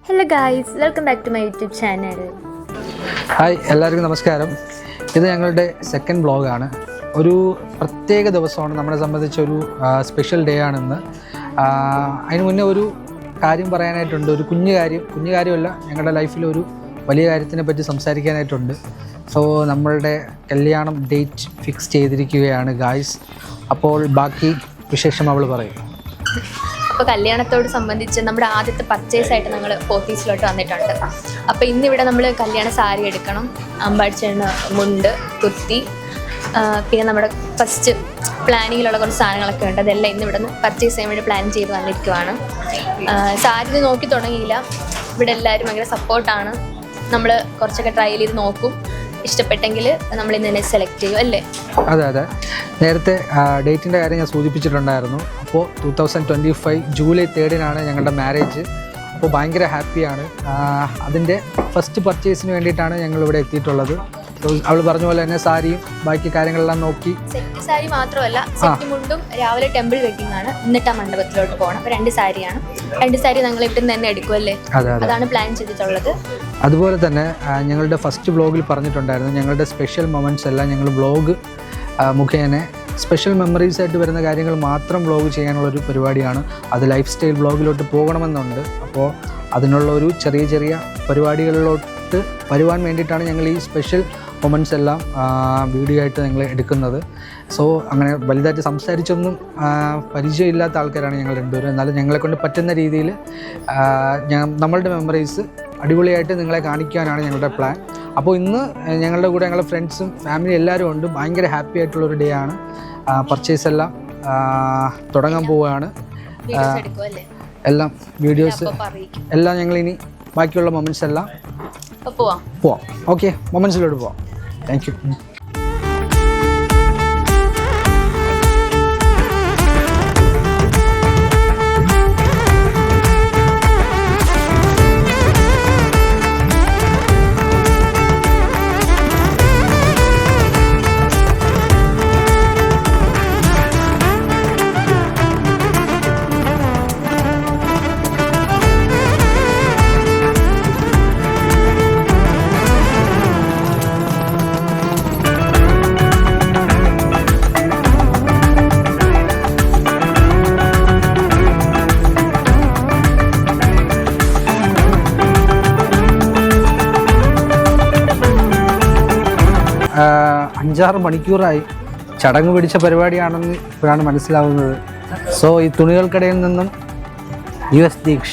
Hello guys, welcome back to my YouTube channel. Hi, എല്ലാവർക്കും നമസ്കാരം. ഇത് ഞങ്ങളുടെ സെക്കൻഡ് വ്ളോഗാണ്. ഒരു പ്രത്യേക ദിവസമാണ്, നമ്മളെ സംബന്ധിച്ചൊരു സ്പെഷ്യൽ ഡേ ആണിന്ന്. അതിന് മുന്നേ ഒരു കാര്യം പറയാനായിട്ടുണ്ട്. ഒരു കുഞ്ഞു കാര്യമല്ല, ഞങ്ങളുടെ ലൈഫിലൊരു വലിയ കാര്യത്തിനെ പറ്റി സംസാരിക്കാനായിട്ടുണ്ട്. സോ നമ്മളുടെ കല്യാണം ഡേറ്റ് ഫിക്സ് ചെയ്തിരിക്കുകയാണ് ഗായ്സ്. അപ്പോൾ ബാക്കി വിശേഷം അവൾ പറയും. അപ്പോൾ കല്യാണത്തോട് സംബന്ധിച്ച് നമ്മുടെ ആദ്യത്തെ പർച്ചേസായിട്ട് ഞങ്ങൾ പോത്തീസിലോട്ട് വന്നിട്ടുണ്ട്. അപ്പോൾ ഇന്നിവിടെ നമ്മൾ കല്യാണ സാരി എടുക്കണം, അമ്പാടിച്ചേണ് മുണ്ട്, കുർത്തി, പിന്നെ നമ്മുടെ ഫസ്റ്റ് പ്ലാനിങ്ങിലുള്ള കുറച്ച് സാധനങ്ങളൊക്കെ ഉണ്ട്. അതെല്ലാം ഇന്നിവിടെ നിന്ന് പർച്ചേസ് ചെയ്യാൻ വേണ്ടി പ്ലാൻ ചെയ്ത് വന്നിരിക്കുവാണ്. സാരി നോക്കി തുടങ്ങിയില്ല. ഇവിടെ എല്ലാവരും ഭയങ്കര സപ്പോർട്ടാണ്. നമ്മൾ കുറച്ചൊക്കെ ട്രയൽ ചെയ്ത് നോക്കും, ഇഷ്ടപ്പെട്ടെങ്കിൽ നമ്മൾ ഇന്ന് തന്നെ സെലക്ട് ചെയ്യും അല്ലേ? അതെ, നേരത്തെ ഡേറ്റിൻ്റെ കാര്യം ഞാൻ സൂചിപ്പിച്ചിട്ടുണ്ടായിരുന്നു. അപ്പോൾ 2025 ജൂലൈ 3 ഞങ്ങളുടെ മാരേജ്. അപ്പോൾ ഭയങ്കര ഹാപ്പിയാണ്. അതിൻ്റെ ഫസ്റ്റ് പർച്ചേസിന് വേണ്ടിയിട്ടാണ് ഞങ്ങളിവിടെ എത്തിയിട്ടുള്ളത്. അവൾ പറഞ്ഞ പോലെ തന്നെ സാരിയും ബാക്കി കാര്യങ്ങളെല്ലാം നോക്കി. സെറ്റ് സാരി മാത്രമല്ല, സെറ്റ് മുണ്ടും രാവിലെ ടെമ്പിൾ വെഡിങ് ആണ്, എന്നിട്ട് ആ മണ്ഡപത്തിലോട്ട് പോകണം. അപ്പോൾ 2 സാരിയാണ്. 2 സാരി ഞങ്ങൾ ഇവിടെ നിന്ന് തന്നെ എടുക്കും അല്ലേ? അതാണ് പ്ലാൻ ചെയ്തിട്ടുള്ളത്. അതുപോലെ തന്നെ ഞങ്ങളുടെ ഫസ്റ്റ് വ്ളോഗിൽ പറഞ്ഞിട്ടുണ്ടായിരുന്നു, ഞങ്ങളുടെ സ്പെഷ്യൽ മൊമെൻറ്റ്സ് എല്ലാം ഞങ്ങൾ വ്ളോഗ് മുഖേന സ്പെഷ്യൽ മെമ്മറീസ് ആയിട്ട് വരുന്ന കാര്യങ്ങൾ മാത്രം വ്ളോഗ് ചെയ്യാനുള്ളൊരു പരിപാടിയാണ്. അത് ലൈഫ് സ്റ്റൈൽ വ്ളോഗിലോട്ട് പോകണമെന്നുണ്ട്. അപ്പോൾ അതിനുള്ള ഒരു ചെറിയ പരിപാടികളിലോട്ട് വരുവാൻ വേണ്ടിയിട്ടാണ് ഞങ്ങൾ ഈ സ്പെഷ്യൽ മൊമെൻറ്റ്സ് എല്ലാം വീഡിയോ ആയിട്ട് ഞങ്ങൾ എടുക്കുന്നത്. സോ അങ്ങനെ വലുതായിട്ട് സംസാരിച്ചൊന്നും പരിചയമില്ലാത്ത ആൾക്കാരാണ് ഞങ്ങൾ രണ്ടുപേരും. എന്നാലും ഞങ്ങളെക്കൊണ്ട് പറ്റുന്ന രീതിയിൽ നമ്മളുടെ മെമ്മറീസ് അടിപൊളിയായിട്ട് നിങ്ങളെ കാണിക്കാനാണ് ഞങ്ങളുടെ പ്ലാൻ. അപ്പോൾ ഇന്ന് ഞങ്ങളുടെ കൂടെ ഞങ്ങളുടെ ഫ്രണ്ട്സും ഫാമിലി എല്ലാവരും ഉണ്ട്. ഭയങ്കര ഹാപ്പി ആയിട്ടുള്ളൊരു ഡേ ആണ്. പർച്ചേസ് എല്ലാം തുടങ്ങാൻ പോവുകയാണ്. എല്ലാം വീഡിയോസ് എല്ലാം ഞങ്ങളിനി ബാക്കിയുള്ള മൊമെൻറ്റ്സ് എല്ലാം പോവാം. ഓക്കെ, മൊമെൻറ്റ്സിലോട്ട് പോവാം. Thank you. അഞ്ചാറ് മണിക്കൂറായി. ചടങ്ങ് പിടിച്ച പരിപാടിയാണെന്ന് ഇപ്പോഴാണ് മനസ്സിലാവുന്നത്. സോ ഈ തുണികൾക്കിടയിൽ നിന്നും US ദീക്ഷ.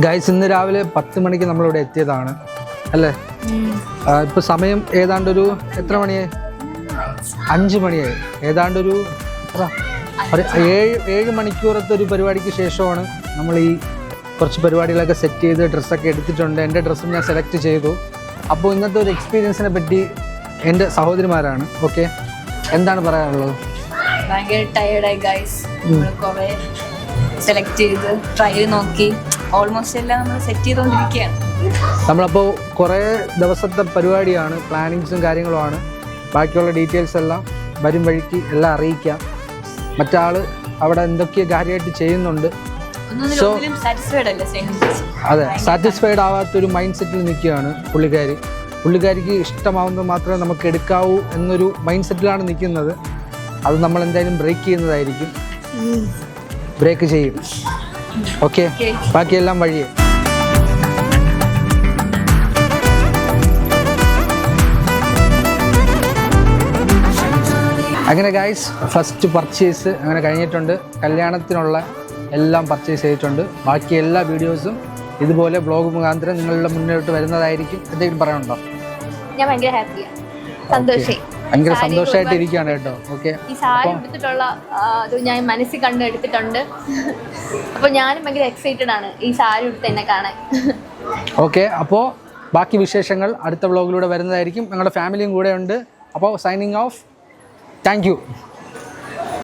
ഗൈസ്, ഇന്ന് രാവിലെ 10 മണിക്ക് നമ്മളിവിടെ എത്തിയതാണ് അല്ലേ? ഇപ്പോൾ സമയം ഏതാണ്ടൊരു എത്ര മണിയായി? 5 മണിയായി. ഏതാണ്ടൊരു 7 മണിക്കൂറത്തെ ഒരു പരിപാടിക്ക് ശേഷമാണ് നമ്മൾ ഈ കുറച്ച് പരിപാടികളൊക്കെ സെറ്റ് ചെയ്ത് ഡ്രസ്സൊക്കെ എടുത്തിട്ടുണ്ട്. എൻ്റെ ഡ്രസ്സും ഞാൻ സെലക്ട് ചെയ്തു. അപ്പോൾ ഇന്നത്തെ ഒരു എക്സ്പീരിയൻസിനെ പറ്റി എൻ്റെ സഹോദരിമാരാണ്. ഓക്കെ, എന്താണ് പറയാനുള്ളത്? ഭയങ്കര ടയേർഡായി ഗൈസ്. നമ്മൾ കുറേ സെലക്ട് ചെയ്ത് ട്രയൽ നോക്കി ഓൾമോസ്റ്റ് എല്ലാം നമ്മൾ സെറ്റ് ചെയ്തുകൊണ്ടിരിക്കുകയാണ്. നമ്മളപ്പോൾ കുറേ ദിവസത്തെ പരിപാടിയാണ്, പ്ലാനിങ്സും കാര്യങ്ങളുമാണ്. ബാക്കിയുള്ള ഡീറ്റെയിൽസ് എല്ലാം വരും വഴിക്ക് എല്ലാം അറിയിക്കാം. മറ്റാൾ അവിടെ എന്തൊക്കെയോ കാര്യമായിട്ട് ചെയ്യുന്നുണ്ട്. സോ അതെ, സാറ്റിസ്ഫൈഡ് ആവാത്തൊരു മൈൻഡ് സെറ്റിൽ നിൽക്കുകയാണ് പുള്ളിക്കാരിക്ക് ഇഷ്ടമാവുന്നത് മാത്രമേ നമുക്ക് എടുക്കാവൂ എന്നൊരു മൈൻഡ് സെറ്റിലാണ് നിൽക്കുന്നത്. അത് നമ്മൾ എന്തായാലും ബ്രേക്ക് ചെയ്യുന്നതായിരിക്കും. ബ്രേക്ക് ചെയ്യും. ഓക്കെ, ബാക്കിയെല്ലാം വഴിയേ. അങ്ങനെ ഗൈസ്, ഫസ്റ്റ് പർച്ചേസ് അങ്ങനെ കഴിഞ്ഞിട്ടുണ്ട്. കല്യാണത്തിനുള്ള എല്ലാം പർച്ചേസ് ചെയ്തിട്ടുണ്ട്. ബാക്കി എല്ലാ വീഡിയോസും ഇതുപോലെ ബ്ലോഗ് മുഖാന്തരം നിങ്ങളുടെ മുന്നോട്ട് വരുന്നതായിരിക്കും. എന്തെങ്കിലും പറയാനുണ്ടോ? ഞാൻ ഭയങ്കര ഹാപ്പിയാണ്, സന്തോഷമായി, ഭയങ്കര സന്തോഷമായിട്ട് ഇരിക്കുകയാണ് കേട്ടോ. ഓക്കെ, ഈ സാരി എടുത്തിട്ടുള്ള അത് ഞാൻ മനസ്സിൽ കണ്ട് എടുത്തിട്ടുണ്ട്. അപ്പോൾ ഞാനും ഭയങ്കര എക്സൈറ്റഡ് ആണ് ഈ സാരി എടുത്ത് എന്നെ കാണാൻ. ഓക്കെ, അപ്പോൾ ബാക്കി വിശേഷങ്ങൾ അടുത്ത വ്ളോഗിലൂടെ വരുന്നതായിരിക്കും. ഞങ്ങളുടെ ഫാമിലിയും കൂടെ ഉണ്ട്. അപ്പോൾ സൈനിങ് ഓഫ്. Thank you.